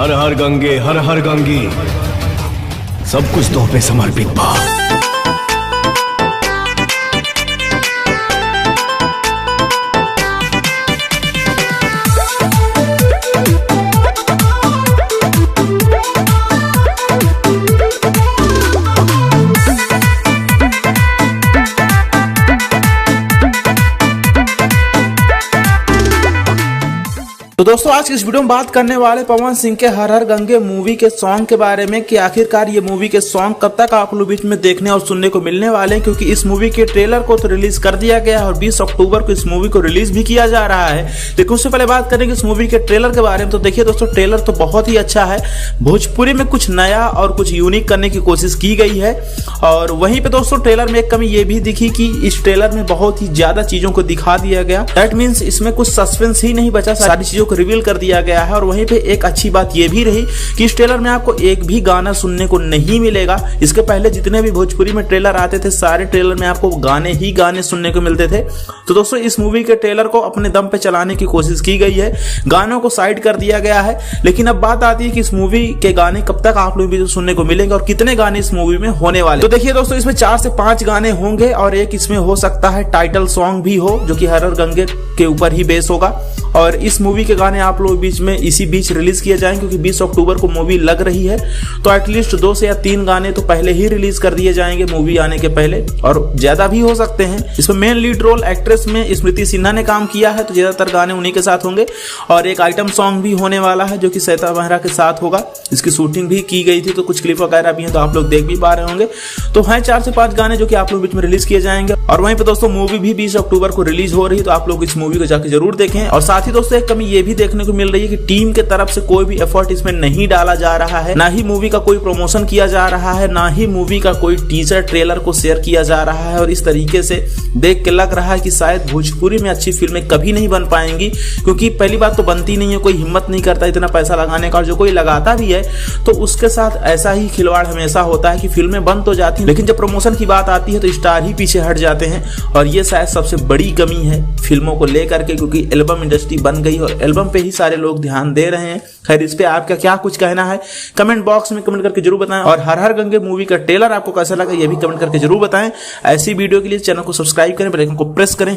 हर हर गंगे हर हर गंगी, सब कुछ तो पे समर्पित बा। तो दोस्तों आज की इस वीडियो में बात करने वाले पवन सिंह के हर हर गंगे मूवी के सॉन्ग के बारे में कि आखिरकार ये मूवी के सॉन्ग कब तक आप लोग बीच में देखने और सुनने को मिलने वाले हैं, क्योंकि इस मूवी के ट्रेलर को तो रिलीज कर दिया गया है और 20 अक्टूबर को इस मूवी को रिलीज भी किया जा रहा है। लेकिन उससे पहले बात करेंगे इस मूवी के ट्रेलर के बारे में। तो देखिए दोस्तों, ट्रेलर तो बहुत ही अच्छा है। भोजपुरी में कुछ नया और कुछ यूनिक करने की कोशिश की गई है। और वहीं पे दोस्तों ट्रेलर में एक कमी ये भी दिखी कि इस ट्रेलर में बहुत ही ज्यादा चीजों को दिखा दिया गया। दैट मीन्स इसमें कुछ सस्पेंस ही नहीं बचा, सारी चीजों को रिवील कर दिया गया है। और वहीं पे एक अच्छी बात यह भी रही कि इस ट्रेलर में आपको एक भी गाना सुनने को नहीं मिलेगा। इसके पहले जितने भी भोजपुरी में ट्रेलर आते थे, सारे ट्रेलर में आपको गाने ही गाने सुनने को मिलते थे। तो दोस्तों इस मूवी के ट्रेलर को अपने दम पे चलाने की कोशिश की गई है, गानों को साइड कर दिया गया है। लेकिन अब बात आती है कि इस मूवी के गाने कब तक आप लोग भी सुनने को मिलेंगे और कितने गाने इस मूवी में होने वाले। तो देखिए दोस्तों, इसमें 4 से 5 गाने होंगे और एक इसमें हो सकता है टाइटल सॉन्ग भी हो, जो कि हर हर गंगे के ऊपर ही बेस होगा। और इस मूवी के गाने आप लोग बीच में इसी बीच रिलीज किए जाएंगे, क्योंकि 20 अक्टूबर को मूवी लग रही है। तो एटलीस्ट 2 से या 3 गाने तो पहले ही रिलीज कर दिए जाएंगे मूवी आने के पहले, और ज्यादा भी हो सकते हैं। इसमें मेन लीड रोल एक्ट्रेस में स्मृति सिन्हा ने काम किया है, तो ज्यादातर गाने उन्हीं के साथ होंगे। और एक आइटम सॉन्ग भी होने वाला है जो कि श्वेता मेहरा के साथ होगा। इसकी शूटिंग भी की गई थी, तो कुछ क्लिप वगैरह भी है, तो आप लोग देख भी पा रहे होंगे। तो हैं 4 से 5 गाने जो कि आप लोग बीच में रिलीज किए जाएंगे। और वहीं पे दोस्तों मूवी भी 20 अक्टूबर को रिलीज हो रही है, तो आप लोग इस मूवी को जाकर जरूर देखें। और साथ ही दोस्तों एक कमी ये भी देखने को मिल रही है कि टीम के तरफ से कोई भी एफर्ट इसमें नहीं डाला जा रहा है, ना ही मूवी का कोई प्रमोशन किया जा रहा है, ना ही मूवी का कोई टीजर ट्रेलर को शेयर किया जा रहा है। और इस तरीके से देख के लग रहा है कि शायद भोजपुरी में अच्छी फिल्में कभी नहीं बन पाएंगी, क्योंकि पहली बात तो बनती नहीं है, कोई हिम्मत नहीं करता इतना पैसा लगाने का। और जो कोई लगाता भी है तो उसके साथ ऐसा ही खिलवाड़ हमेशा होता है कि फिल्में बन तो जाती हैं, लेकिन जब प्रमोशन की बात आती है तो स्टार ही पीछे हट जाते हैं। और ये शायद सबसे बड़ी कमी है फिल्मों को लेकर के, क्योंकि एल्बम इंडस्ट्री बन गई और एल्बम पे ही सारे लोग ध्यान दे रहे हैं। खैर, इस पे आपका क्या कुछ कहना है कमेंट बॉक्स में कमेंट करके जरूर बताएं। और हर हर गंगे मूवी का ट्रेलर आपको कैसा लगा ये भी कमेंट करके जरूर बताएं। ऐसी वीडियो के लिए चैनल को सब्सक्राइब करें, बेल आइकन को प्रेस करें।